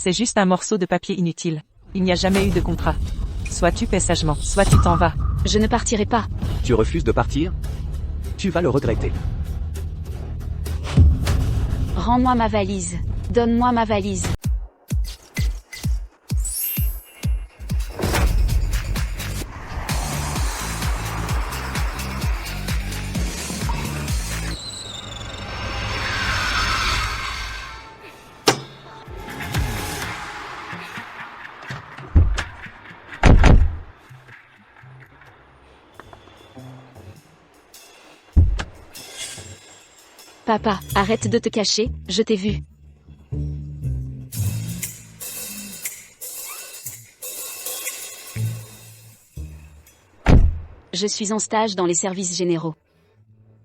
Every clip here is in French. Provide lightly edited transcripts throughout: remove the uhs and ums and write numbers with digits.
C'est juste un morceau de papier inutile. Il n'y a jamais eu de contrat. Soit tu paies sagement, soit tu t'en vas. Je ne partirai pas. Tu refuses de partir? Tu vas le regretter. Rends-moi ma valise. Donne-moi ma valise. Papa, arrête de te cacher, je t'ai vu. Je suis en stage dans les services généraux.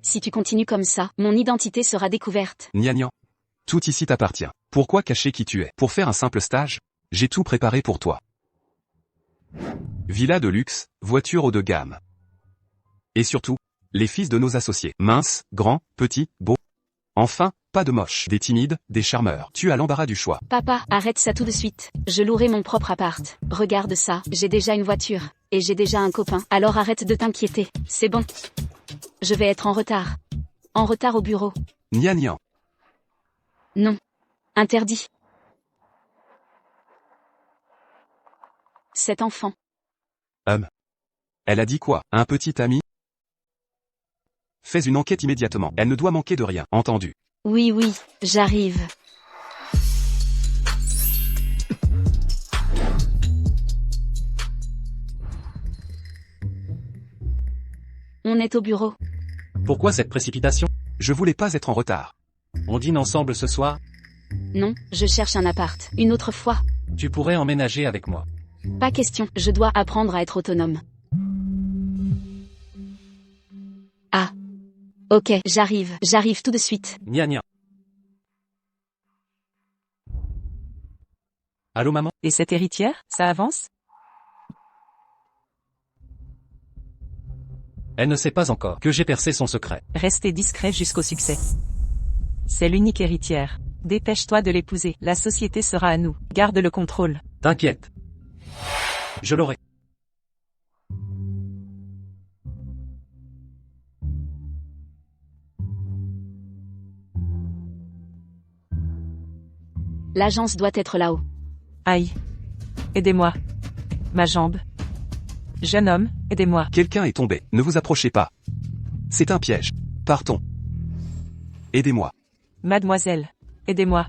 Si tu continues comme ça, mon identité sera découverte. Gnagnan. Tout ici t'appartient. Pourquoi cacher qui tu es? Pour faire un simple stage? J'ai tout préparé pour toi. Villa de luxe, voiture haut de gamme. Et surtout, les fils de nos associés. Minces, grands, petits, beaux. Enfin, pas de moches, des timides, des charmeurs. Tu as l'embarras du choix. Papa, arrête ça tout de suite. Je louerai mon propre appart. Regarde ça, j'ai déjà une voiture. Et j'ai déjà un copain. Alors arrête de t'inquiéter. C'est bon. Je vais être en retard. En retard au bureau. Gnagnan. Non. Interdit. Cet enfant. Elle a dit quoi? Un petit ami? Fais une enquête immédiatement. Elle ne doit manquer de rien, entendu? Oui, j'arrive. On est au bureau. Pourquoi cette précipitation? Je voulais pas être en retard. On dîne ensemble ce soir? Non, je cherche un appart. Une autre fois. Tu pourrais emménager avec moi. Pas question, je dois apprendre à être autonome. Ah. Ok, j'arrive tout de suite. Gnagnan. Allô maman? Et cette héritière, ça avance? Elle ne sait pas encore que j'ai percé son secret. Restez discret jusqu'au succès. C'est l'unique héritière. Dépêche-toi de l'épouser. La société sera à nous. Garde le contrôle. T'inquiète. Je l'aurai. L'agence doit être là-haut. Aïe. Aidez-moi. Ma jambe. Jeune homme, aidez-moi. Quelqu'un est tombé. Ne vous approchez pas. C'est un piège. Partons. Aidez-moi. Mademoiselle, aidez-moi.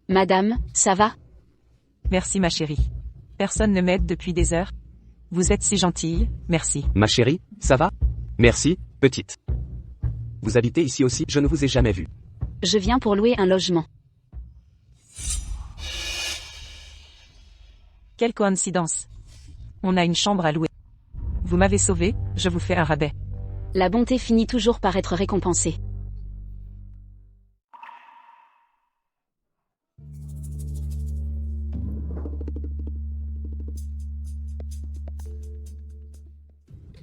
Madame, ça va? Merci ma chérie. Personne ne m'aide depuis des heures. Vous êtes si gentille, merci. Ma chérie, ça va? Merci, petite. Vous habitez ici aussi? Je ne vous ai jamais vu. Je viens pour louer un logement. Quelle coïncidence. On a une chambre à louer. Vous m'avez sauvé, je vous fais un rabais. La bonté finit toujours par être récompensée.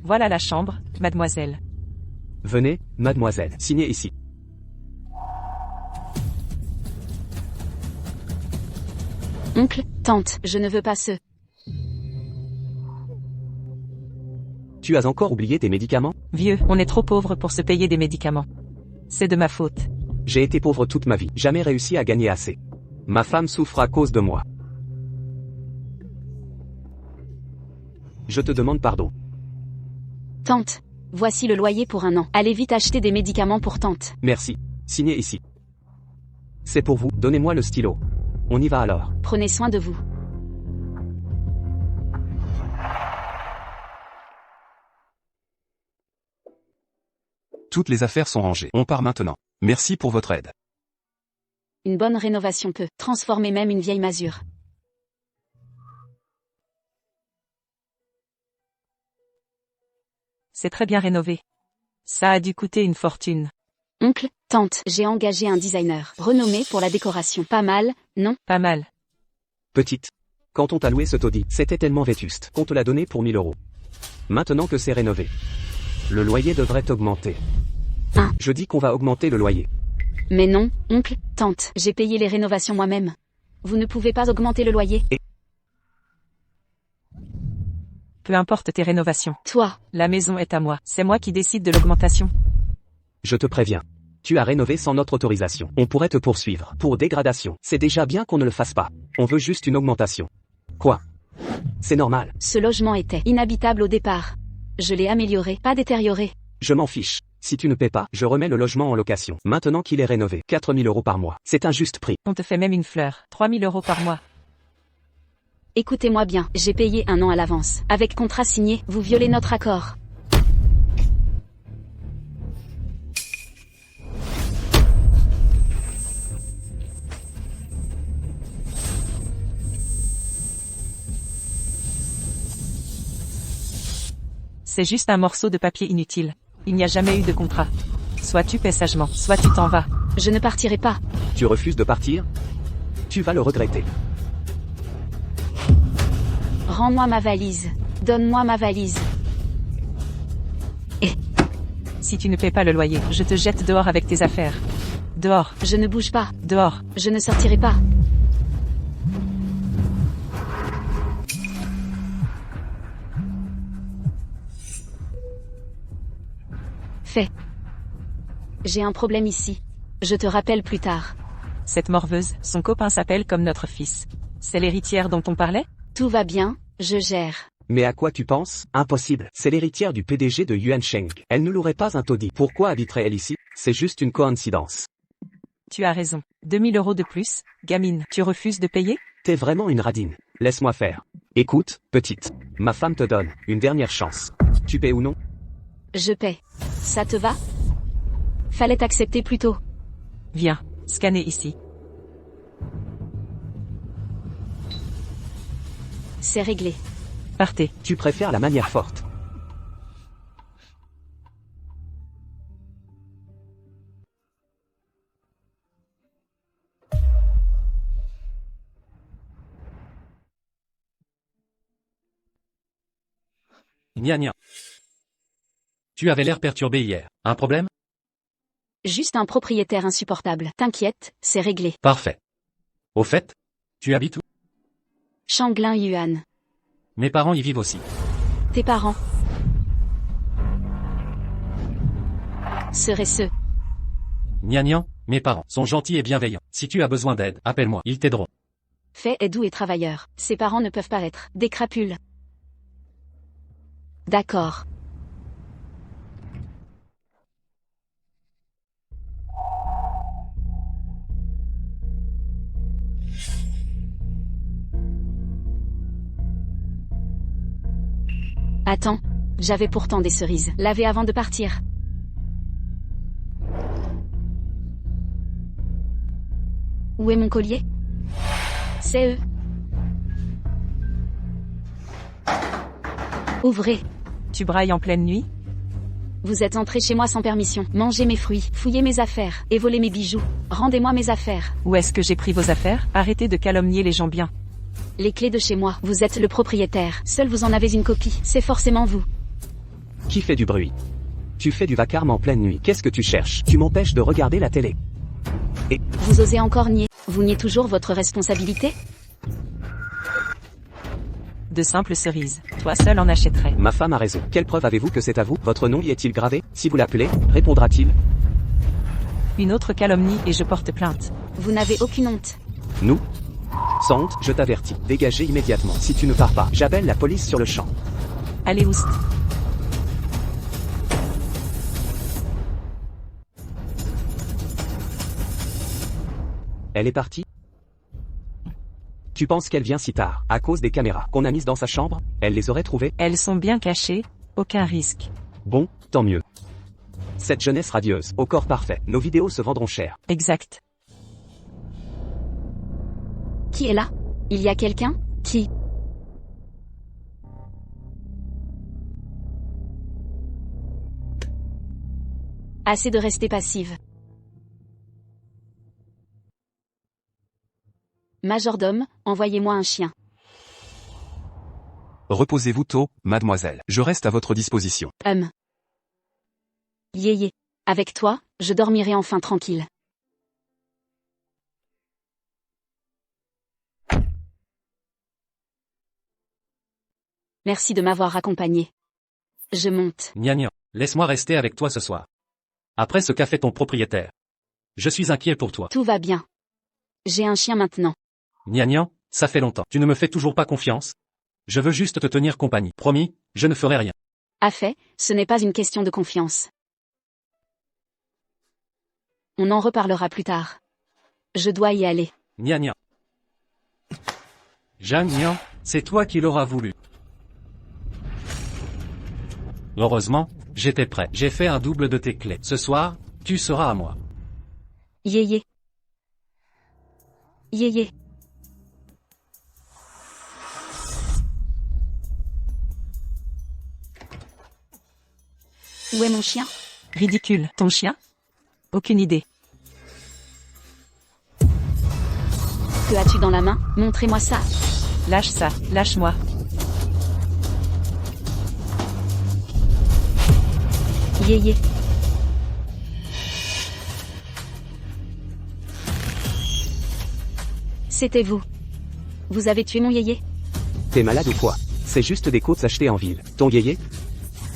Voilà la chambre, mademoiselle. Venez, mademoiselle, signez ici. Oncle, tante, je ne veux pas ce. Tu as encore oublié tes médicaments? Vieux, on est trop pauvre pour se payer des médicaments. C'est de ma faute. J'ai été pauvre toute ma vie, jamais réussi à gagner assez. Ma femme souffre à cause de moi. Je te demande pardon. Tante, voici le loyer pour un an. Allez vite acheter des médicaments pour tante. Merci. Signez ici. C'est pour vous, donnez-moi le stylo. On y va alors. Prenez soin de vous. Toutes les affaires sont rangées. On part maintenant. Merci pour votre aide. Une bonne rénovation peut transformer même une vieille masure. C'est très bien rénové. Ça a dû coûter une fortune. Oncle, tante, j'ai engagé un designer renommé pour la décoration. Pas mal, non? Pas mal. Petite. Quand on t'a loué ce taudis, c'était tellement vétuste qu'on te l'a donné pour 1000 €. Maintenant que c'est rénové, le loyer devrait augmenter. Hein? Je dis qu'on va augmenter le loyer. Mais non, oncle, tante, j'ai payé les rénovations moi-même. Vous ne pouvez pas augmenter le loyer. Peu importe tes rénovations. Toi, La maison est à moi. C'est moi qui décide de l'augmentation. Je te préviens. Tu as rénové sans notre autorisation. On pourrait te poursuivre pour dégradation. C'est déjà bien qu'on ne le fasse pas. On veut juste une augmentation. Quoi? C'est normal. ce logement était inhabitable au départ. Je l'ai amélioré, pas détérioré. Je m'en fiche. Si tu ne paies pas, je remets le logement en location. Maintenant qu'il est rénové, 4000 € par mois. C'est un juste prix. On te fait même une fleur. 3000 € par mois. Écoutez-moi bien, j'ai payé 1 an à l'avance. Avec contrat signé, vous violez notre accord. C'est juste un morceau de papier inutile. Il n'y a jamais eu de contrat. Soit tu paies sagement, soit tu t'en vas. Je ne partirai pas. Tu refuses de partir? Tu vas le regretter. Rends-moi ma valise. Donne-moi ma valise. Si tu ne paies pas le loyer, je te jette dehors avec tes affaires. Dehors, Je ne bouge pas. dehors. Je ne sortirai pas. Fait. J'ai un problème ici. Je te rappelle plus tard. Cette morveuse, son copain s'appelle comme notre fils. C'est l'héritière dont on parlait? Tout va bien, je gère. Mais à quoi tu penses? Impossible. C'est l'héritière du PDG de Yuan Sheng. Elle ne louerait pas un taudis. Pourquoi habiterait-elle ici? C'est juste une coïncidence. Tu as raison. 2000 € de plus, gamine. Tu refuses de payer? T'es vraiment une radine. Laisse-moi faire. Écoute, petite. Ma femme te donne une dernière chance. Tu paies ou non? Je paie. Ça te va? Fallait accepter plus tôt. Viens, scanner ici. C'est réglé. Partez. Tu préfères la manière forte. Gna gna. Tu avais l'air perturbé hier. Un problème? Juste un propriétaire insupportable. T'inquiète, c'est réglé. Parfait. Au fait, tu habites où? Shanglin Yuan. Mes parents y vivent aussi. Tes parents seraient ceux. Gna gna, mes parents sont gentils et bienveillants. Si tu as besoin d'aide, appelle-moi, ils t'aideront. Fait est doux et travailleur. Ses parents ne peuvent pas être des crapules. D'accord. Attends, j'avais pourtant des cerises. Lavées avant de partir. Où est mon collier? C'est eux. Ouvrez. Tu brailles en pleine nuit? Vous êtes entré chez moi sans permission. Mangez mes fruits, fouillez mes affaires, et volez mes bijoux. Rendez-moi mes affaires. Où est-ce que j'ai pris vos affaires? Arrêtez de calomnier les gens bien. Les clés de chez moi. Vous êtes le propriétaire. Seul vous en avez une copie. C'est forcément vous. Qui fait du bruit? Tu fais du vacarme en pleine nuit. Qu'est-ce que tu cherches? Tu m'empêches de regarder la télé. Vous osez encore nier. Vous niez toujours votre responsabilité? De simples cerises. Toi seul en achèterais. Ma femme a raison. Quelle preuve avez-vous que c'est à vous? Votre nom y est-il gravé? Si vous l'appelez, répondra-t-il? Une autre calomnie et je porte plainte. Vous n'avez aucune honte. Nous? Sans honte, je t'avertis. Dégagez immédiatement. Si tu ne pars pas, j'appelle la police sur le champ. Allez oust. Elle est partie? Tu penses qu'elle vient si tard, à cause des caméras qu'on a mises dans sa chambre? Elle les aurait trouvées? Elles sont bien cachées, aucun risque. Bon, tant mieux. Cette jeunesse radieuse, au corps parfait, nos vidéos se vendront cher. Exact. Qui est là? Il y a quelqu'un? Qui? Assez de rester passive. Majordome, envoyez-moi un chien. Reposez-vous tôt, mademoiselle. Je reste à votre disposition. Yéyé. Avec toi, je dormirai enfin tranquille. Merci de m'avoir accompagné. Je monte. Gna gna. Laisse-moi rester avec toi ce soir. Après ce qu'a fait ton propriétaire. Je suis inquiet pour toi. Tout va bien. J'ai un chien maintenant. Gna gna, ça fait longtemps. Tu ne me fais toujours pas confiance? Je veux juste te tenir compagnie. Promis, je ne ferai rien. À fait, ce n'est pas une question de confiance. On en reparlera plus tard. Je dois y aller. Gna gna. Jeanne Gnan, c'est toi qui l'auras voulu. Heureusement, j'étais prêt. J'ai fait un double de tes clés. Ce soir, tu seras à moi. Yéyé. Yéyé. Où est mon chien? Ridicule. Ton chien? Aucune idée. Que as-tu dans la main? Montrez-moi ça. Lâche ça, lâche-moi. Yéyé. C'était vous. Vous avez tué mon yéyé? T'es malade ou quoi? C'est juste des côtes achetées en ville. Ton yéyé?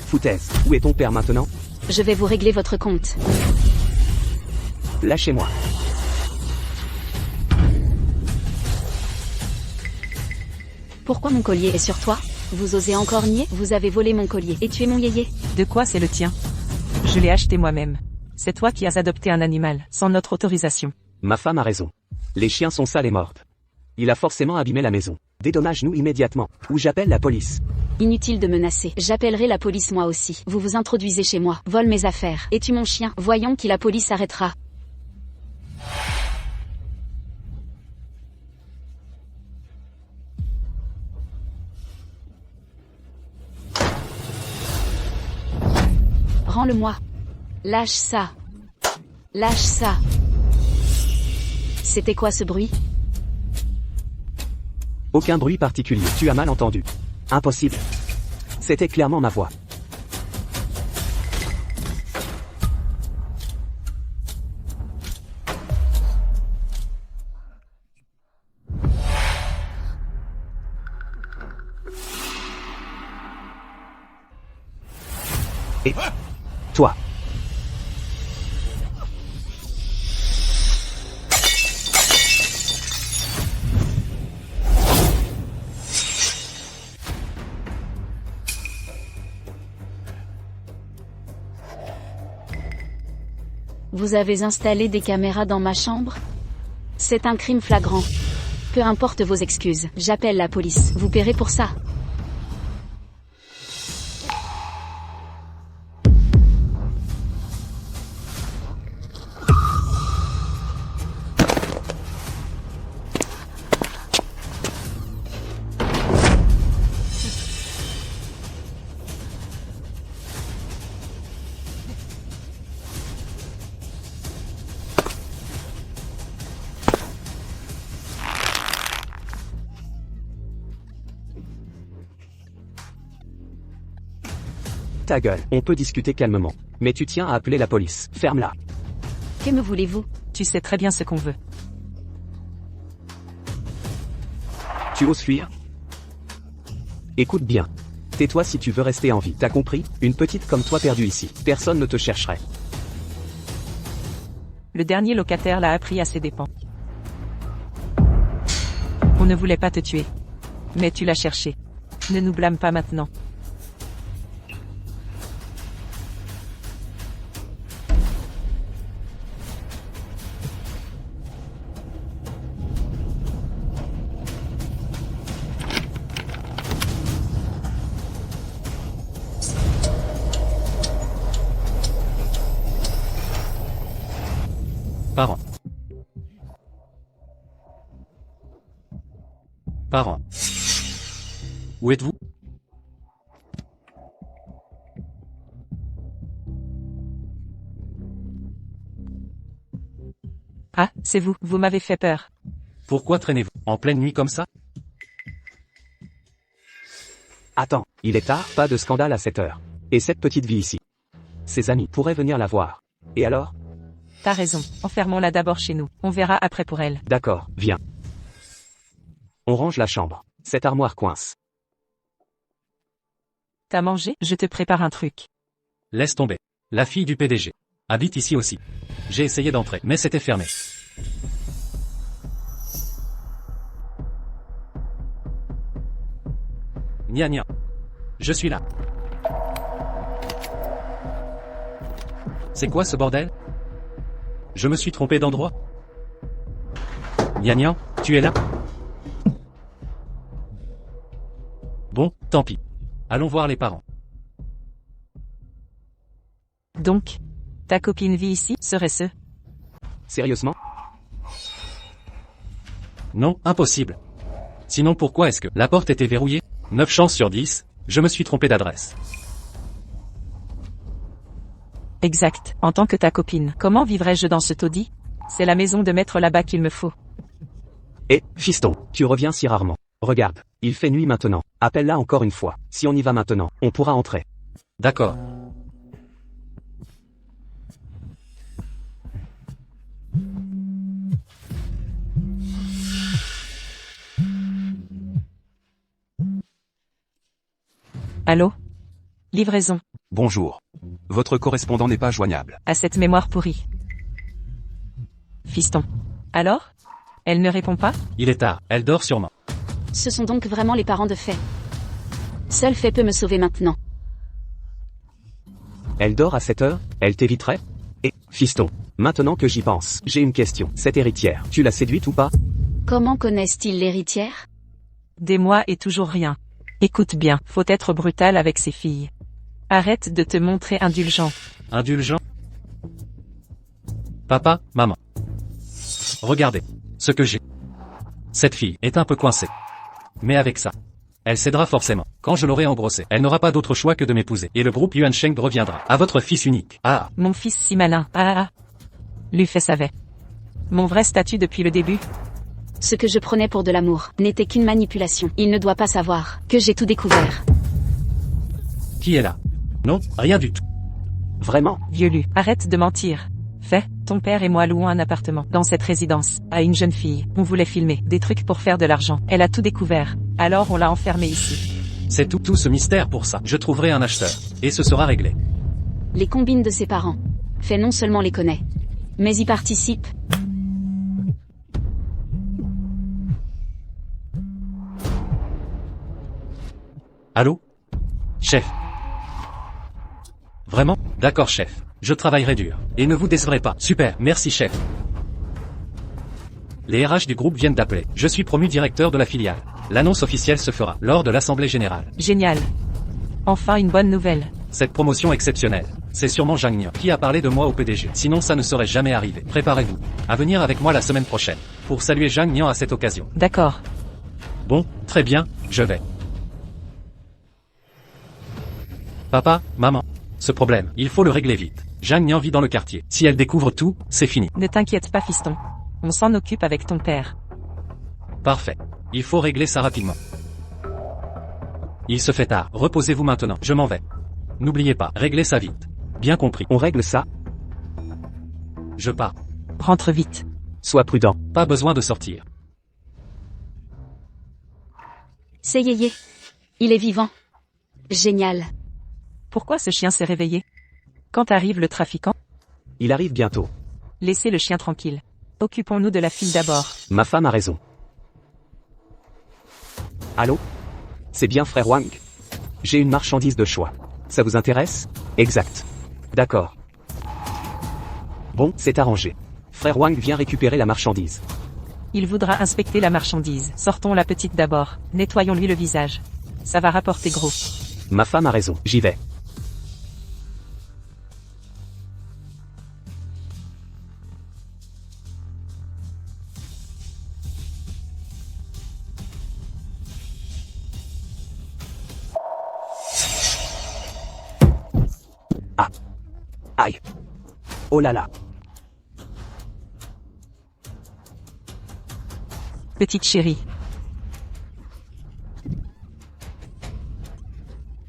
Foutaise. Où est ton père maintenant? Je vais vous régler votre compte. Lâchez-moi. Pourquoi mon collier est sur toi? Vous osez encore nier? Vous avez volé mon collier et tué mon yéyé? De quoi c'est le tien? Je l'ai acheté moi-même. C'est toi qui as adopté un animal, sans notre autorisation. Ma femme a raison. Les chiens sont sales et mortes. Il a forcément abîmé la maison. Dédommage-nous immédiatement, ou j'appelle la police. Inutile de menacer. J'appellerai la police moi aussi. Vous vous introduisez chez moi, vole mes affaires, et tue mon chien. Voyons qui la police arrêtera. Rends-le-moi. Lâche ça. Lâche ça. C'était quoi ce bruit? Aucun bruit particulier. Tu as mal entendu. Impossible. C'était clairement ma voix. Et toi. Vous avez installé des caméras dans ma chambre? C'est un crime flagrant. Peu importe vos excuses, j'appelle la police. Vous paierez pour ça. Ta gueule. On peut discuter calmement. Mais tu tiens à appeler la police. Ferme-la. Que me voulez-vous? Tu sais très bien ce qu'on veut. Tu oses fuir? Écoute bien. Tais-toi si tu veux rester en vie. T'as compris? Une petite comme toi perdue ici. Personne ne te chercherait. Le dernier locataire l'a appris à ses dépens. On ne voulait pas te tuer. Mais tu l'as cherché. Ne nous blâme pas maintenant. Parents. Parents. Où êtes-vous? Ah, c'est vous, vous m'avez fait peur. Pourquoi traînez-vous en pleine nuit comme ça? Attends, il est tard, pas de scandale à cette heure. Et cette petite vie ici. Ses amis pourraient venir la voir. Et alors? T'as raison, enfermons-la d'abord chez nous. On verra après pour elle. D'accord, viens. On range la chambre. Cette armoire coince. T'as mangé? Je te prépare un truc. Laisse tomber. La fille du PDG habite ici aussi. J'ai essayé d'entrer, mais c'était fermé. Nia nia. Je suis là. C'est quoi ce bordel? Je me suis trompé d'endroit. Nia nia, tu es là? Bon, tant pis. Allons voir les parents. Donc, ta copine vit ici, serait-ce? Sérieusement? Non, impossible. Sinon pourquoi est-ce que la porte était verrouillée? 9 chances sur 10, je me suis trompé d'adresse. Exact. En tant que ta copine, comment vivrais-je dans ce taudis? C'est la maison de maître là-bas qu'il me faut. Eh, fiston, tu reviens si rarement. Regarde, il fait nuit maintenant. Appelle-la encore une fois. Si on y va maintenant, on pourra entrer. D'accord. Allô? Livraison. Bonjour. Votre correspondant n'est pas joignable. À cette mémoire pourrie. Fiston. Alors? Elle ne répond pas? Il est tard, elle dort sûrement. Ce sont donc vraiment les parents de Faye. Seul Faye peut me sauver maintenant. Elle dort à 7 heures, elle t'éviterait? Eh, fiston, maintenant que j'y pense, j'ai une question. Cette héritière, tu l'as séduite ou pas? Comment connaissent-ils l'héritière? Des mois et toujours rien. Écoute bien, faut être brutal avec ses filles. Arrête de te montrer indulgent. Indulgent? Papa, maman. Regardez ce que j'ai. Cette fille est un peu coincée. Mais avec ça, elle cédera forcément. Quand je l'aurai engrossée, elle n'aura pas d'autre choix que de m'épouser. Et le groupe Yuan Sheng reviendra. À votre fils unique. Ah. Mon fils si malin. Ah. Lufay savait. Mon vrai statut depuis le début. Ce que je prenais pour de l'amour n'était qu'une manipulation. Il ne doit pas savoir que j'ai tout découvert. Qui est là? Non, rien du tout. Vraiment? Vieux Lu, arrête de mentir. Fais, ton père et moi louons un appartement dans cette résidence à une jeune fille. On voulait filmer des trucs pour faire de l'argent. Elle a tout découvert. Alors on l'a enfermée ici. C'est tout ce mystère pour ça. Je trouverai un acheteur. Et ce sera réglé. Les combines de ses parents. Faye non seulement les connaît, mais y participe. Allô? Chef. Vraiment? D'accord chef. Je travaillerai dur. Et ne vous décevrez pas. Super, merci chef. Les RH du groupe viennent d'appeler. Je suis promu directeur de la filiale. L'annonce officielle se fera lors de l'assemblée générale. Génial. Enfin une bonne nouvelle. Cette promotion exceptionnelle, c'est sûrement Zhang Nian qui a parlé de moi au PDG. Sinon ça ne serait jamais arrivé. Préparez-vous à venir avec moi la semaine prochaine pour saluer Zhang Nian à cette occasion. D'accord. Bon, très bien, je vais. Papa, maman. Ce problème, il faut le régler vite. Zhang Nian vit dans le quartier. Si elle découvre tout, c'est fini. Ne t'inquiète pas fiston. On s'en occupe avec ton père. Parfait. Il faut régler ça rapidement. Il se fait tard. Reposez-vous maintenant. Je m'en vais. N'oubliez pas, réglez ça vite. Bien compris. On règle ça? Je pars. Rentre vite. Sois prudent. Pas besoin de sortir. C'est Yéyé. Il est vivant. Génial. Pourquoi ce chien s'est réveillé? Quand arrive le trafiquant? Il arrive bientôt. Laissez le chien tranquille. Occupons-nous de la fille d'abord. Ma femme a raison. Allô? C'est bien frère Wang? J'ai une marchandise de choix. Ça vous intéresse? Exact. D'accord. Bon, c'est arrangé. Frère Wang vient récupérer la marchandise. Il voudra inspecter la marchandise. Sortons la petite d'abord. Nettoyons-lui le visage. Ça va rapporter gros. Ma femme a raison, j'y vais. Ah. Aïe. Oh là là. Petite chérie.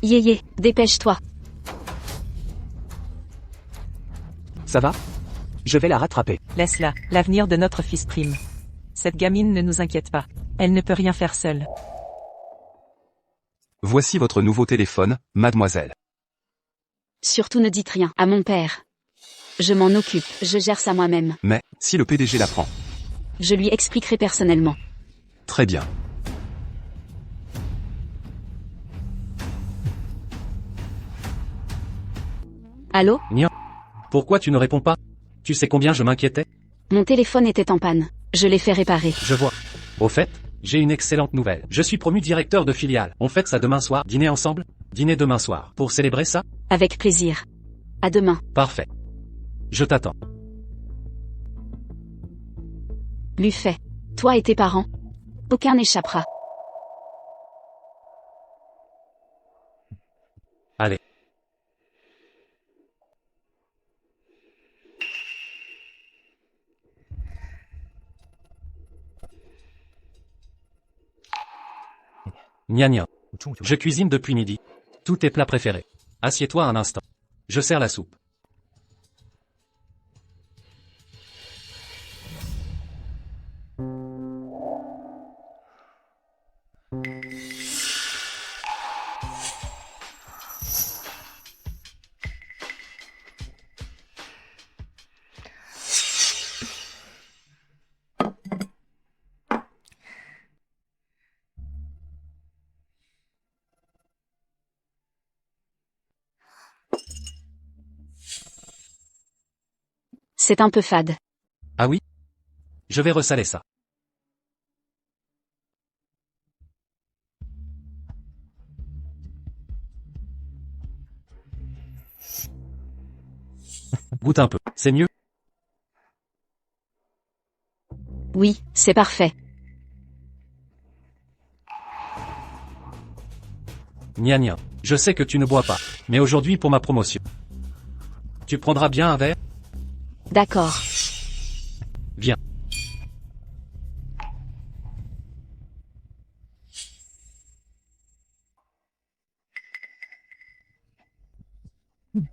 Yéyé, dépêche-toi. Ça va? Je vais la rattraper. Laisse-la. L'avenir de notre fils prime. Cette gamine ne nous inquiète pas. Elle ne peut rien faire seule. Voici votre nouveau téléphone, mademoiselle. Surtout ne dites rien à mon père. Je m'en occupe, je gère ça moi-même. Mais, si le PDG l'apprend. Je lui expliquerai personnellement. Très bien. Allô? Pourquoi tu ne réponds pas? Tu sais combien je m'inquiétais? Mon téléphone était en panne. Je l'ai fait réparer. Je vois. Au fait, j'ai une excellente nouvelle. Je suis promu directeur de filiale. On fête ça demain soir. Dîner ensemble? Dîner demain soir. Pour célébrer ça? Avec plaisir. À demain. Parfait. Je t'attends. Buffet. Toi et tes parents. Aucun n'échappera. Allez. Gna gna. Je cuisine depuis midi. Tous tes plats préférés. Assieds-toi un instant. Je sers la soupe. C'est un peu fade. Ah oui? Je vais ressaler ça. Goûte un peu. C'est mieux? Oui, c'est parfait. Gna gna. Je sais que tu ne bois pas. Mais aujourd'hui pour ma promotion. Tu prendras bien un verre? D'accord. Viens.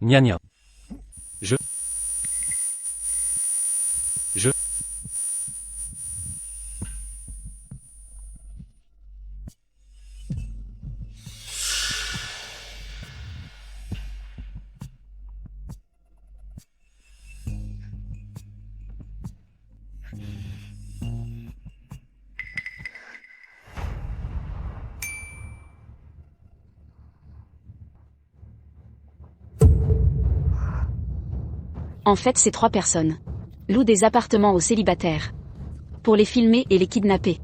Gna gna. Je. En fait, c'est 3 personnes. Louent des appartements aux célibataires. Pour les filmer et les kidnapper.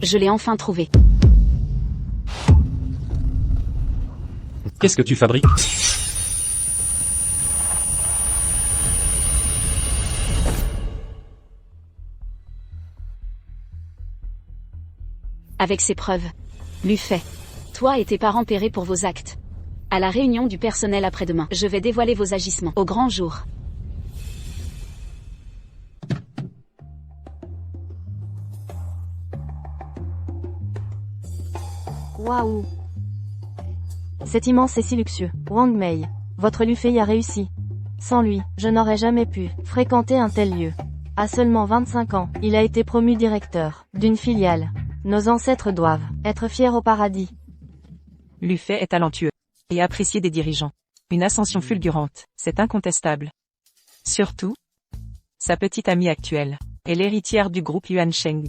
Je l'ai enfin trouvé. Qu'est-ce que tu fabriques? Avec ses preuves. Buffet. Toi et tes parents paierez pour vos actes. À la réunion du personnel après-demain, je vais dévoiler vos agissements au grand jour. Waouh! C'est immense et si luxueux. Wang Mei, votre Lufei a réussi. Sans lui, je n'aurais jamais pu fréquenter un tel lieu. À seulement 25 ans, il a été promu directeur d'une filiale. Nos ancêtres doivent être fiers au paradis. Lufei est talentueux et apprécié des dirigeants. Une ascension fulgurante, c'est incontestable. Surtout, sa petite amie actuelle est l'héritière du groupe Yuan Sheng.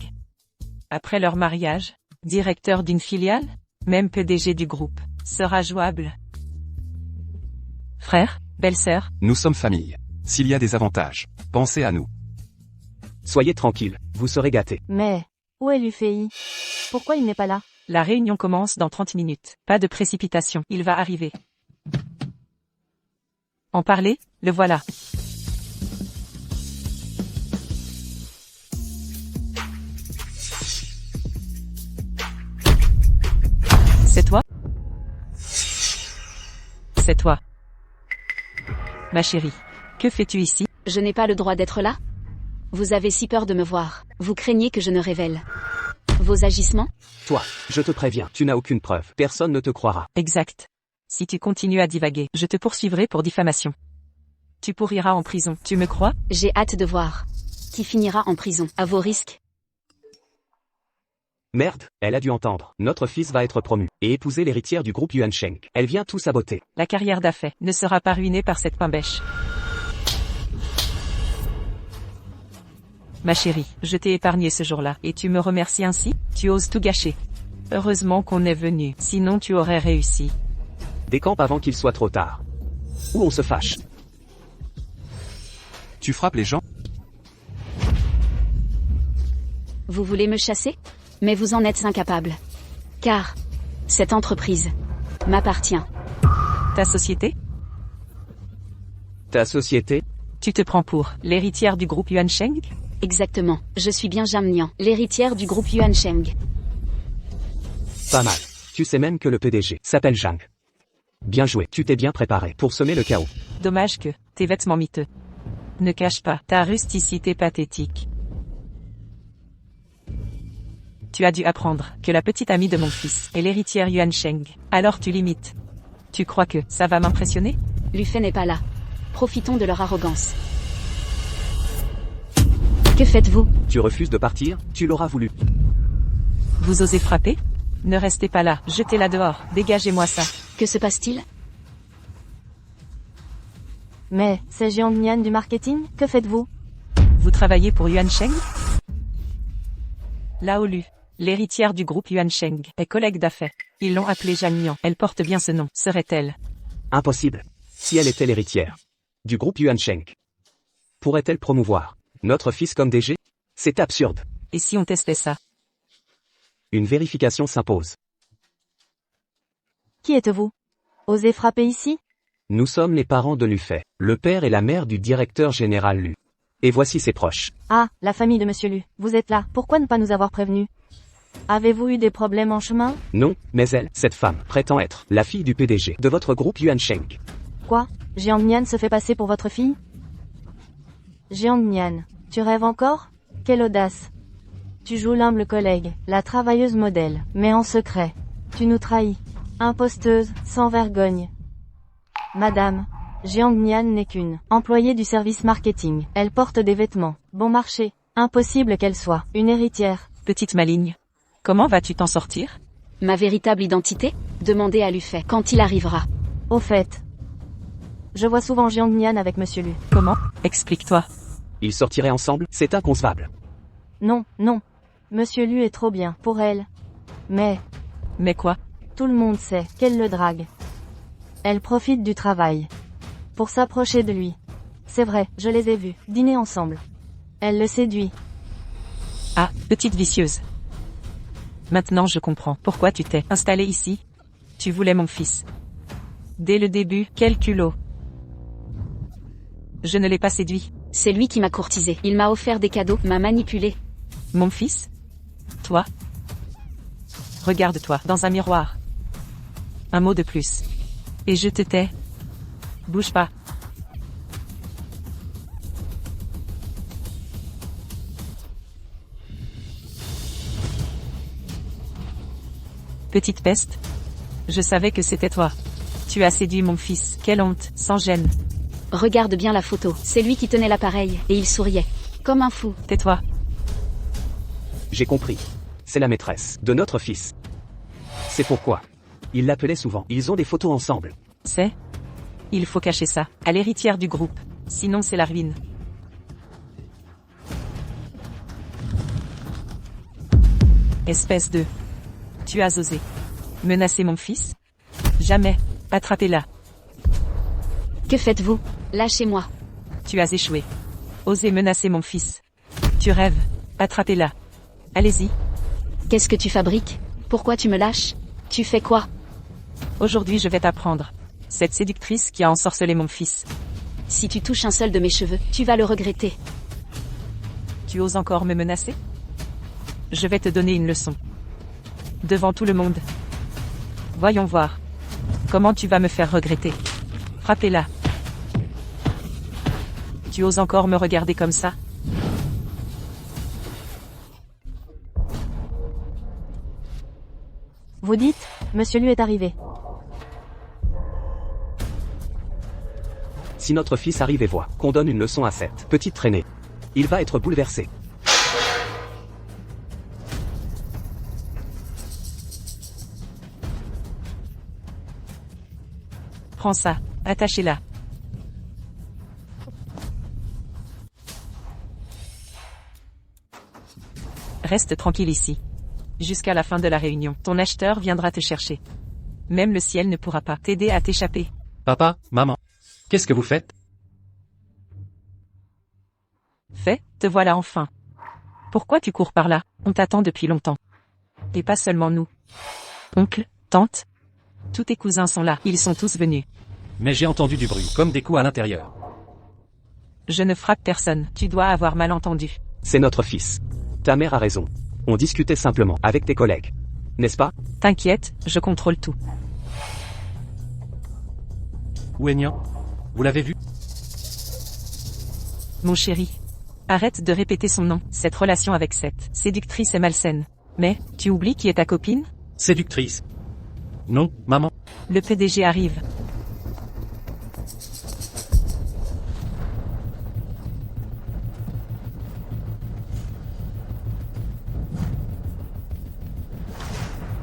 Après leur mariage, directeur d'une filiale, même PDG du groupe, sera jouable. Frère, belle-sœur, Nous sommes famille. S'il y a des avantages, pensez à nous. Soyez tranquille, vous serez gâtés. Mais, où est Lufei? Pourquoi il n'est pas là? la réunion commence dans 30 minutes. Pas de précipitation, il va arriver. En parler, le voilà. C'est toi? C'est toi. Ma chérie. Que fais-tu ici? Je n'ai pas le droit d'être là? Vous avez si peur de me voir. Vous craignez que je ne révèle vos agissements? Toi, je te préviens, tu n'as aucune preuve. Personne ne te croira. Exact. Si tu continues à divaguer, je te poursuivrai pour diffamation. Tu pourriras en prison, tu me crois? J'ai hâte de voir qui finira en prison, à vos risques. Merde, elle a dû entendre. Notre fils va être promu et épouser l'héritière du groupe Yuan Sheng. Elle vient tout saboter. La carrière d'Afei ne sera pas ruinée par cette pain-bêche. Ma chérie, je t'ai épargné ce jour-là, et tu me remercies ainsi? Tu oses tout gâcher. Heureusement qu'on est venu, sinon tu aurais réussi. Décampe avant qu'il soit trop tard. Ou on se fâche. Tu frappes les gens? Vous voulez me chasser? Mais vous en êtes incapable. Car cette entreprise m'appartient. Ta société? Ta société? Tu te prends pour l'héritière du groupe Yuan Sheng? Exactement. Je suis bien Zhang Nian, l'héritière du groupe Yuan Sheng. Pas mal. Tu sais même que le PDG s'appelle Zhang. Bien joué, tu t'es bien préparé pour semer le chaos. Dommage que tes vêtements miteux ne cachent pas ta rusticité pathétique. Tu as dû apprendre que la petite amie de mon fils est l'héritière Yuan Sheng. Alors tu limites. Tu crois que ça va m'impressionner? Lu Fei n'est pas là. Profitons de leur arrogance. Que faites-vous? Tu refuses de partir? Tu l'auras voulu. Vous osez frapper? Ne restez pas là, jetez-la dehors, dégagez-moi ça. Que se passe-t-il? Mais, c'est Jiang Nian du marketing? Que faites-vous? Vous travaillez pour Yuan Sheng? Lao Lu, l'héritière du groupe Yuan Sheng, est collègue d'Afei. Ils l'ont appelée Zhang Nian. Elle porte bien ce nom, serait-elle? Impossible. Si elle était l'héritière du groupe Yuan Sheng, pourrait-elle promouvoir notre fils comme DG? C'est absurde. Et si on testait ça? Une vérification s'impose. Qui êtes-vous? Osez frapper ici? Nous sommes les parents de Lu Fei, le père et la mère du directeur général Lu. Et voici ses proches. Ah, la famille de Monsieur Lu. Vous êtes là. Pourquoi ne pas nous avoir prévenus? Avez-vous eu des problèmes en chemin? Non, mais elle, cette femme, prétend être la fille du PDG de votre groupe Yuan Sheng. Quoi? Jiang Nian se fait passer pour votre fille? Jiang Nian, tu rêves encore? Quelle audace! Tu joues l'humble collègue, la travailleuse modèle, mais en secret. Tu nous trahis. Imposteuse, sans vergogne. Madame, Jiang Nian n'est qu'une employée du service marketing. Elle porte des vêtements, bon marché. Impossible qu'elle soit une héritière. Petite maligne. Comment vas-tu t'en sortir? Ma véritable identité? Demandez à Lu Fei quand il arrivera. Au fait, je vois souvent Jiang Nian avec Monsieur Lu. Comment? Explique-toi. Ils sortiraient ensemble? C'est inconcevable. Non, non. Monsieur Lu est trop bien pour elle. Mais quoi? tout le monde sait qu'elle le drague. Elle profite du travail pour s'approcher de lui. C'est vrai, je les ai vus dîner ensemble. Elle le séduit. Ah, petite vicieuse. Maintenant je comprends pourquoi tu t'es installée ici. Tu voulais mon fils. Dès le début, quel culot. Je ne l'ai pas séduit. C'est lui qui m'a courtisé. Il m'a offert des cadeaux, m'a manipulé. Mon fils? Toi? Regarde-toi dans un miroir. Un mot de plus. Et je te tais. Bouge pas. Petite peste. Je savais que c'était toi. Tu as séduit mon fils. Quelle honte, sans gêne. Regarde bien la photo. C'est lui qui tenait l'appareil, et il souriait. Comme un fou. Tais-toi. J'ai compris. C'est la maîtresse de notre fils. C'est pourquoi il l'appelait souvent. Ils ont des photos ensemble. C'est? Il faut cacher ça à l'héritière du groupe. Sinon c'est la ruine. Espèce de... Tu as osé menacer mon fils? Jamais. Attrapez-la. Que faites-vous? Lâchez-moi. Tu as échoué. Osez menacer mon fils. Tu rêves. Attrapez-la. Allez-y. Qu'est-ce que tu fabriques? Pourquoi tu me lâches? Tu fais quoi? Aujourd'hui je vais t'apprendre. Cette séductrice qui a ensorcelé mon fils. Si tu touches un seul de mes cheveux, tu vas le regretter. Tu oses encore me menacer? Je vais te donner une leçon. Devant tout le monde. Voyons voir. Comment tu vas me faire regretter. Frappez-la. Tu oses encore me regarder comme ça? Vous dites, Monsieur Lu est arrivé. Si notre fils arrive et voit qu'on donne une leçon à cette petite traînée, il va être bouleversé. Prends ça, attachez-la. Reste tranquille ici. Jusqu'à la fin de la réunion, ton acheteur viendra te chercher. Même le ciel ne pourra pas t'aider à t'échapper. Papa, maman. Qu'est-ce que vous faites? Fais, te voilà enfin. Pourquoi tu cours par là? On t'attend depuis longtemps. Et pas seulement nous. Oncle, tante. Tous tes cousins sont là, ils sont tous venus. Mais j'ai entendu du bruit, comme des coups à l'intérieur. Je ne frappe personne, tu dois avoir mal entendu. C'est notre fils. Ta mère a raison. On discutait simplement avec tes collègues. N'est-ce pas? T'inquiète, je contrôle tout. Où est Nian? Vous l'avez vu? Mon chéri. Arrête de répéter son nom, cette relation avec cette séductrice est malsaine. Mais, tu oublies qui est ta copine? Séductrice. Non, maman. Le PDG arrive.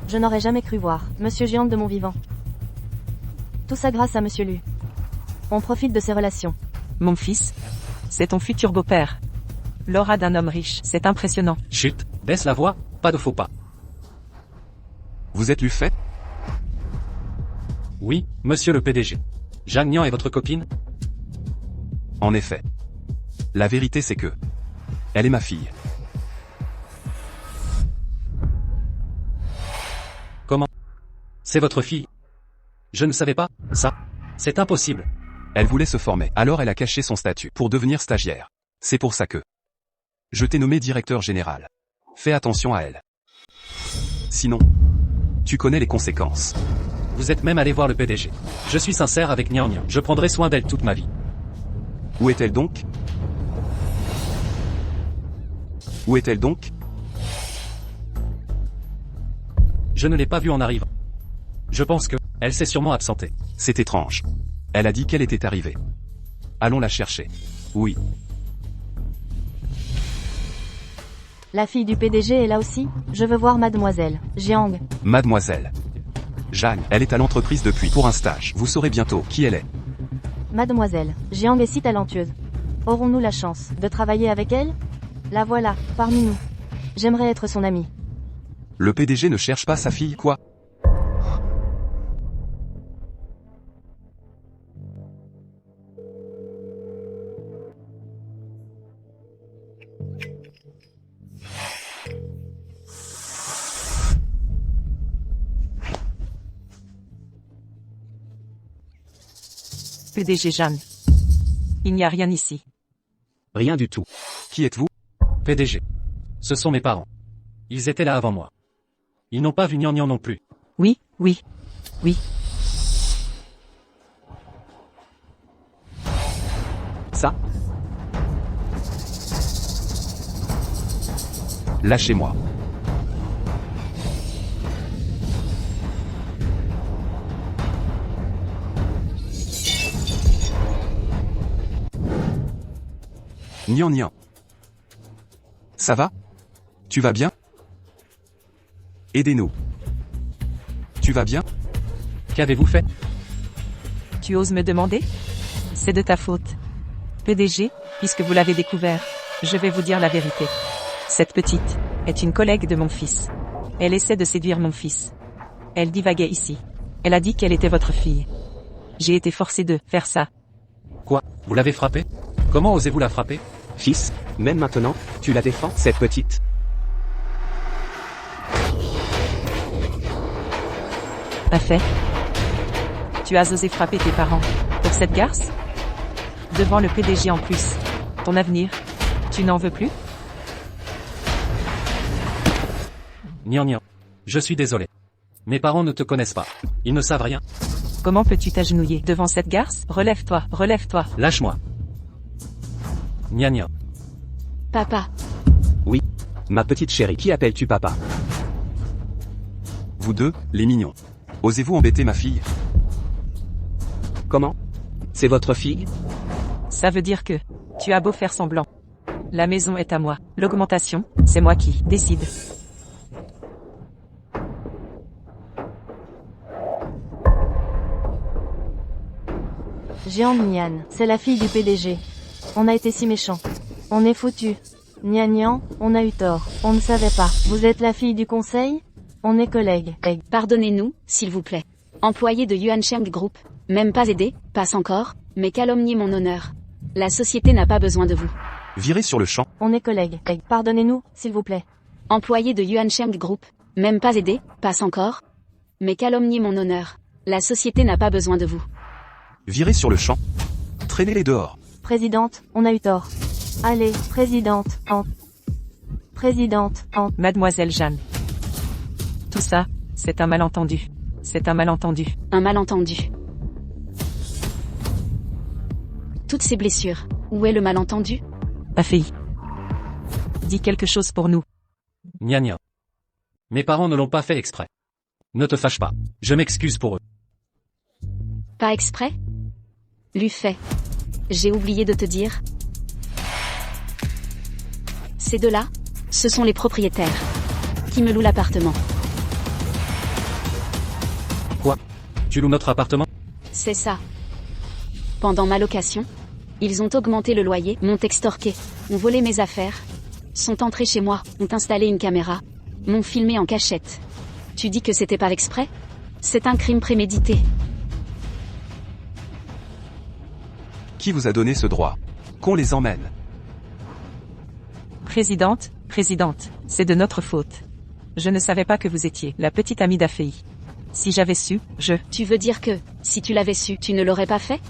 Je n'aurais jamais cru voir Monsieur Jiang de mon vivant. Tout ça grâce à Monsieur Lu. On profite de ces relations. Mon fils. C'est ton futur beau-père. L'aura d'un homme riche, c'est impressionnant. Chut, baisse la voix, pas de faux pas. Vous êtes Lu Fei? Oui, monsieur le PDG. Zhang Nian est votre copine? En effet. La vérité c'est que... elle est ma fille. Comment? C'est votre fille? Je ne savais pas, ça. C'est impossible. Elle voulait se former, alors elle a caché son statut pour devenir stagiaire. C'est pour ça que... je t'ai nommé directeur général. Fais attention à elle. Sinon, tu connais les conséquences. Vous êtes même allé voir le PDG. Je suis sincère avec Nian Nian. Je prendrai soin d'elle toute ma vie. Où est-elle donc? Où est-elle donc? Je ne l'ai pas vue en arrivant. Je pense que, elle s'est sûrement absentée. C'est étrange. Elle a dit qu'elle était arrivée. Allons la chercher. Oui. La fille du PDG est là aussi? Je veux voir Mademoiselle Jiang. Mademoiselle. Jeanne, elle est à l'entreprise depuis pour un stage. Vous saurez bientôt qui elle est. Mademoiselle Jiang est si talentueuse. Aurons-nous la chance de travailler avec elle? La voilà, parmi nous. J'aimerais être son amie. Le PDG ne cherche pas sa fille, quoi? PDG Jeanne. Il n'y a rien ici. Rien du tout. Qui êtes-vous? PDG. Ce sont mes parents. Ils étaient là avant moi. Ils n'ont pas vu Nian Nian non plus. Oui, oui. Oui. Ça? Lâchez-moi. Nian Nian. Ça va? Tu vas bien? Aidez-nous. Tu vas bien? Qu'avez-vous fait? Tu oses me demander? C'est de ta faute. PDG, puisque vous l'avez découvert, je vais vous dire la vérité. Cette petite est une collègue de mon fils. Elle essaie de séduire mon fils. Elle divaguait ici. Elle a dit qu'elle était votre fille. J'ai été forcé de faire ça. Quoi? Vous l'avez frappée? Comment osez-vous la frapper? Fils, même maintenant, tu la défends, cette petite? Pas fait. Tu as osé frapper tes parents. Pour cette garce? Devant le PDG en plus. Ton avenir? Tu n'en veux plus? Nian Nian. Je suis désolé. Mes parents ne te connaissent pas. Ils ne savent rien. Comment peux-tu t'agenouiller devant cette garce? Relève-toi, relève-toi. Lâche-moi. Gna gna. Papa. Ma petite chérie, qui appelles-tu papa? Vous deux, les mignons. Osez-vous embêter ma fille? Comment? C'est votre fille? Ça veut dire que tu as beau faire semblant. La maison est à moi. L'augmentation, c'est moi qui décide. Jiang Nian, c'est la fille du PDG. On a été si méchants. On est foutus. Nian Nian, on a eu tort. On ne savait pas. Vous êtes la fille du conseil? On est collègues. Pardonnez-nous, s'il vous plaît. Employé de Yuancheng Group. Même pas aidé, passe encore, mais calomnier mon honneur. La société n'a pas besoin de vous. Virez sur le champ. On est collègues. Pardonnez-nous, s'il vous plaît. Employé de Yuancheng Group. Même pas aidé, passe encore, mais calomnier mon honneur. La société n'a pas besoin de vous. Virez sur le champ. Traînez-les dehors. Présidente, on a eu tort. Allez, présidente, Présidente, Mademoiselle Jeanne. Tout ça, c'est un malentendu. C'est un malentendu. Un malentendu. Toutes ces blessures, où est le malentendu? Ma fille. Dis quelque chose pour nous. Gna gna. Mes parents ne l'ont pas fait exprès. Ne te fâche pas. Je m'excuse pour eux. Pas exprès? Fait. J'ai oublié de te dire. Ces deux-là, ce sont les propriétaires qui me louent l'appartement. Quoi? Tu loues notre appartement? C'est ça. Pendant ma location, ils ont augmenté le loyer, m'ont extorqué, ont volé mes affaires, sont entrés chez moi, ont installé une caméra, m'ont filmé en cachette. Tu dis que c'était par exprès? C'est un crime prémédité. Qui vous a donné ce droit? Qu'on les emmène. Présidente, c'est de notre faute. Je ne savais pas que vous étiez la petite amie d'Afei. Si j'avais su, Tu veux dire que, si tu l'avais su, tu ne l'aurais pas fait?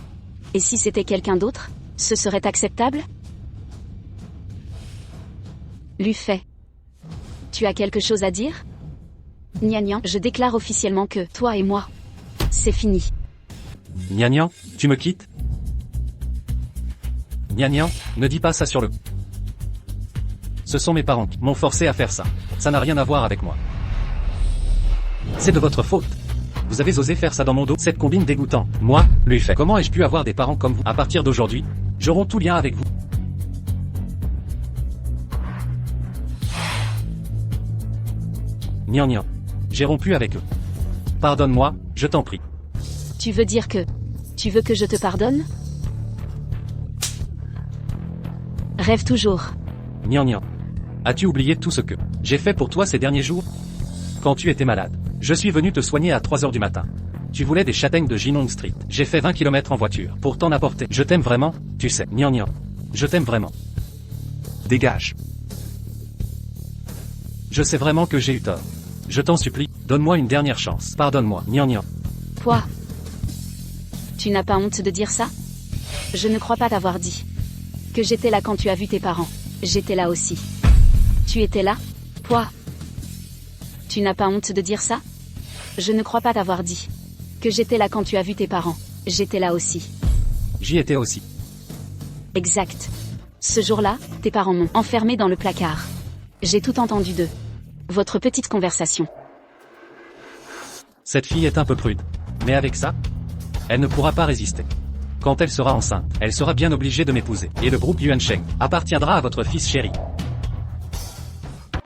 Et si c'était quelqu'un d'autre, ce serait acceptable? Fait. Tu as quelque chose à dire? Gna gna, je déclare officiellement que, toi et moi, c'est fini. Gna gna, tu me quittes? Gna gna, ne dis pas ça sur le... Ce sont mes parents qui m'ont forcé à faire ça. Ça n'a rien à voir avec moi. C'est de votre faute. Vous avez osé faire ça dans mon dos, cette combine dégoûtante. Moi, Fait. Comment ai-je pu avoir des parents comme vous? À partir d'aujourd'hui, je romps tout lien avec vous. Gna gna. J'ai rompu avec eux. Pardonne-moi, je t'en prie. Tu veux dire que... Tu veux que je te pardonne? Rêve toujours. Gna gna. As-tu oublié tout ce que j'ai fait pour toi ces derniers jours? Quand tu étais malade, je suis venu te soigner à 3 heures du matin. Tu voulais des châtaignes de Jinong Street. J'ai fait 20 km en voiture pour t'en apporter. Je t'aime vraiment, tu sais. Gna gna. Je t'aime vraiment. Dégage. Je sais vraiment que j'ai eu tort. Je t'en supplie, donne-moi une dernière chance. Pardonne-moi. Gna gna. Quoi? Tu n'as pas honte de dire ça? Je ne crois pas t'avoir dit que j'étais là quand tu as vu tes parents. J'étais là aussi. Tu étais là? Quoi? Tu n'as pas honte de dire ça? Je ne crois pas t'avoir dit que j'étais là quand tu as vu tes parents. J'étais là aussi. J'y étais aussi. Exact. Ce jour-là, tes parents m'ont enfermé dans le placard. J'ai tout entendu d'eux. Votre petite conversation. Cette fille est un peu prude. Mais avec ça, elle ne pourra pas résister. Quand elle sera enceinte, elle sera bien obligée de m'épouser. Et le groupe Yuancheng appartiendra à votre fils chéri.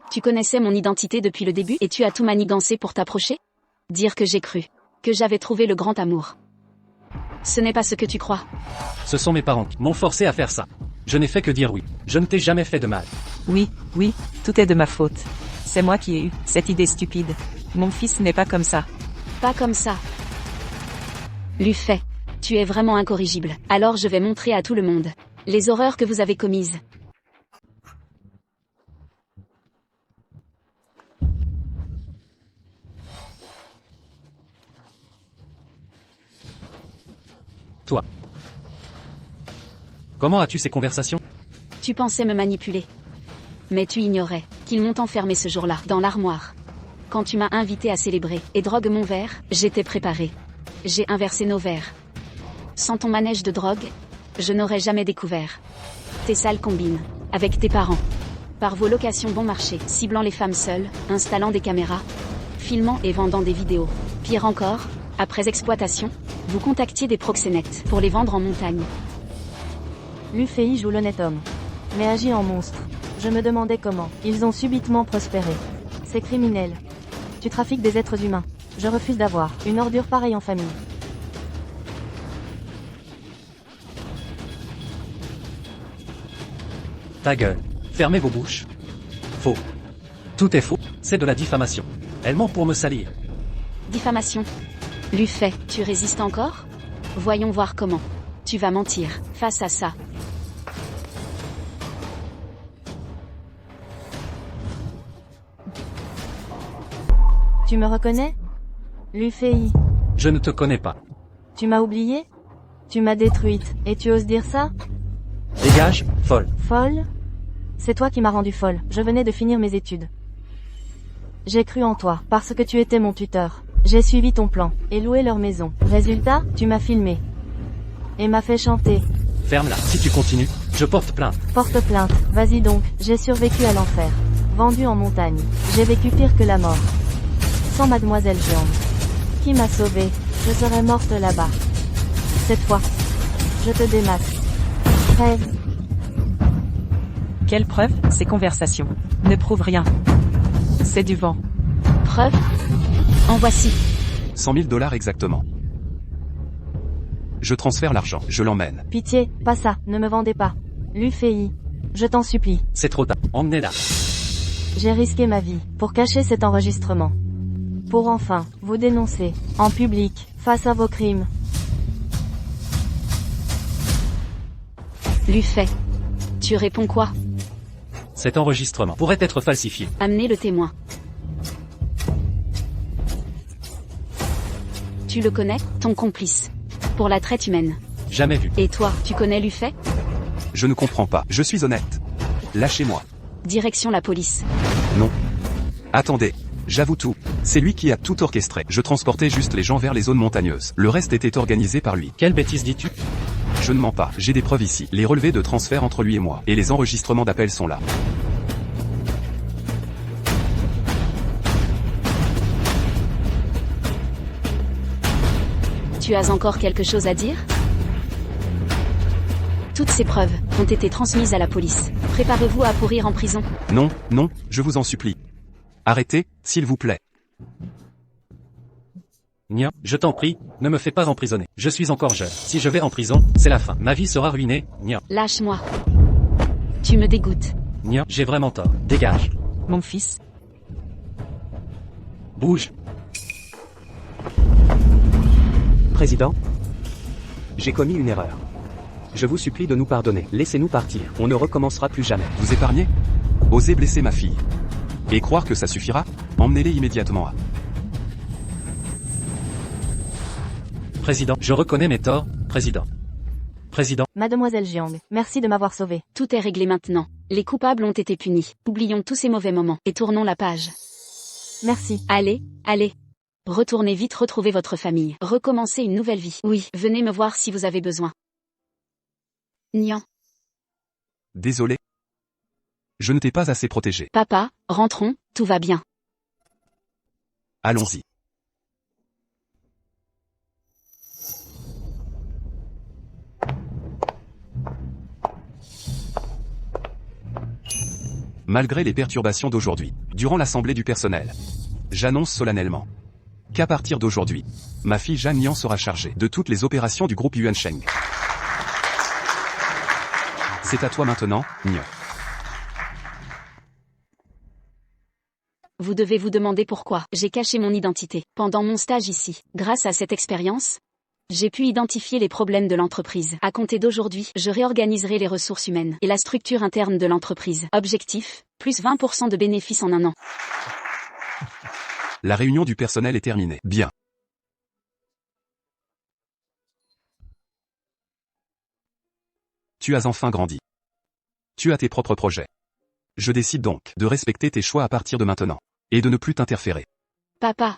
Tu connaissais mon identité depuis le début et tu as tout manigancé pour t'approcher? Dire que j'ai cru que j'avais trouvé le grand amour. Ce n'est pas ce que tu crois. Ce sont mes parents qui m'ont forcé à faire ça. Je n'ai fait que dire oui. Je ne t'ai jamais fait de mal. Oui, tout est de ma faute. C'est moi qui ai eu cette idée stupide. Mon fils n'est pas comme ça. Pas comme ça. Fait. Tu es vraiment incorrigible. Alors je vais montrer à tout le monde les horreurs que vous avez commises. Toi. Comment as-tu ces conversations? Tu pensais me manipuler. Mais tu ignorais qu'ils m'ont enfermé ce jour-là, dans l'armoire. Quand tu m'as invité à célébrer et drogue mon verre, j'étais préparé. J'ai inversé nos verres. Sans ton manège de drogue, je n'aurais jamais découvert Tes sales combines. Avec tes parents. Par vos locations bon marché, ciblant les femmes seules, installant des caméras, filmant et vendant des vidéos. Pire encore, après exploitation, vous contactiez des proxénètes pour les vendre en montagne. L'UFEI joue l'honnête homme. Mais agit en monstre. Je me demandais comment. Ils ont subitement prospéré. C'est criminel. Tu trafiques des êtres humains. Je refuse d'avoir une ordure pareille en famille. Ta gueule. Fermez vos bouches. Faux. Tout est faux. C'est de la diffamation. Elle ment pour me salir. Diffamation. L'UFEI, tu résistes encore? Voyons voir comment. Tu vas mentir, face à ça. Tu me reconnais? L'UFEI. Je ne te connais pas. Tu m'as oublié? Tu m'as détruite, et tu oses dire ça? Dégage, folle. Folle? C'est toi qui m'as rendue folle, je venais de finir mes études. J'ai cru en toi, parce que tu étais mon tuteur. J'ai suivi ton plan, et loué leur maison. Résultat, tu m'as filmé. Et m'as fait chanter. Ferme-la. Si tu continues, je porte plainte. Porte plainte, vas-y donc, j'ai survécu à l'enfer. Vendu en montagne. J'ai vécu pire que la mort. Sans Mademoiselle Jeanne. Qui m'a sauvée, je serais morte là-bas. Cette fois, je te démasque. Rêve. Quelle preuve? Ces conversations ne prouvent rien. C'est du vent. Preuve? En voici. 100 000 $ exactement. Je transfère l'argent, je l'emmène. Pitié, pas ça, ne me vendez pas. L'UFEI. Je t'en supplie. C'est trop tard. Emmenez-la. J'ai risqué ma vie, pour cacher cet enregistrement. Pour enfin, vous dénoncer, en public, face à vos crimes. L'UFEI. Tu réponds quoi? Cet enregistrement pourrait être falsifié. Amenez le témoin. Tu le connais, ton complice? Pour la traite humaine. Jamais vu. Et toi, tu connais l'UFEI? Je ne comprends pas, je suis honnête. Lâchez-moi. Direction la police. Non. Attendez. J'avoue tout. C'est lui qui a tout orchestré. Je transportais juste les gens vers les zones montagneuses. Le reste était organisé par lui. Quelle bêtise dis-tu? Je ne mens pas. J'ai des preuves ici. Les relevés de transfert entre lui et moi. Et les enregistrements d'appels sont là. Tu as encore quelque chose à dire? Toutes ces preuves ont été transmises à la police. Préparez-vous à pourrir en prison. Non, non, je vous en supplie. Arrêtez, s'il vous plaît. Nia, je t'en prie, ne me fais pas emprisonner. Je suis encore jeune. Si je vais en prison, c'est la fin. Ma vie sera ruinée, Nia. Lâche-moi. Tu me dégoûtes. Nia, j'ai vraiment tort. Dégage. Mon fils, Bouge. Président, j'ai commis une erreur. Je vous supplie de nous pardonner. Laissez-nous partir. On ne recommencera plus jamais. Vous épargnez? Osez blesser ma fille. Et croire que ça suffira? Emmenez-les immédiatement à... Président, je reconnais mes torts, président. Président, Mademoiselle Jiang, merci de m'avoir sauvée. Tout est réglé maintenant. Les coupables ont été punis. Oublions tous ces mauvais moments et tournons la page. Merci. Allez, allez. Retournez vite retrouver votre famille. Recommencez une nouvelle vie. Oui, venez me voir si vous avez besoin. Nian. Désolé. Je ne t'ai pas assez protégé. Papa, rentrons, tout va bien. Allons-y. Malgré les perturbations d'aujourd'hui, durant l'assemblée du personnel, j'annonce solennellement qu'à partir d'aujourd'hui, ma fille Jeanne Nian sera chargée de toutes les opérations du groupe Yuansheng. C'est à toi maintenant, Nian. Vous devez vous demander pourquoi j'ai caché mon identité pendant mon stage ici. Grâce à cette expérience, j'ai pu identifier les problèmes de l'entreprise. À compter d'aujourd'hui, je réorganiserai les ressources humaines et la structure interne de l'entreprise. Objectif, plus 20% de bénéfices en un an. La réunion du personnel est terminée. Bien. Tu as enfin grandi. Tu as tes propres projets. Je décide donc de respecter tes choix à partir de maintenant. Et de ne plus t'interférer. Papa.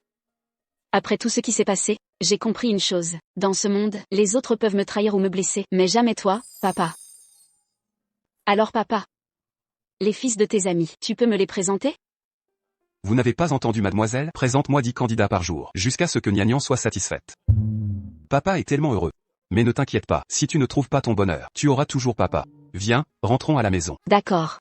Après tout ce qui s'est passé, j'ai compris une chose. Dans ce monde, les autres peuvent me trahir ou me blesser, mais jamais toi, papa. Alors papa. Les fils de tes amis, tu peux me les présenter? Vous n'avez pas entendu mademoiselle? Présente-moi 10 candidats par jour, jusqu'à ce que Niagnan soit satisfaite. Papa est tellement heureux. Mais ne t'inquiète pas, si tu ne trouves pas ton bonheur, tu auras toujours papa. Viens, rentrons à la maison. D'accord.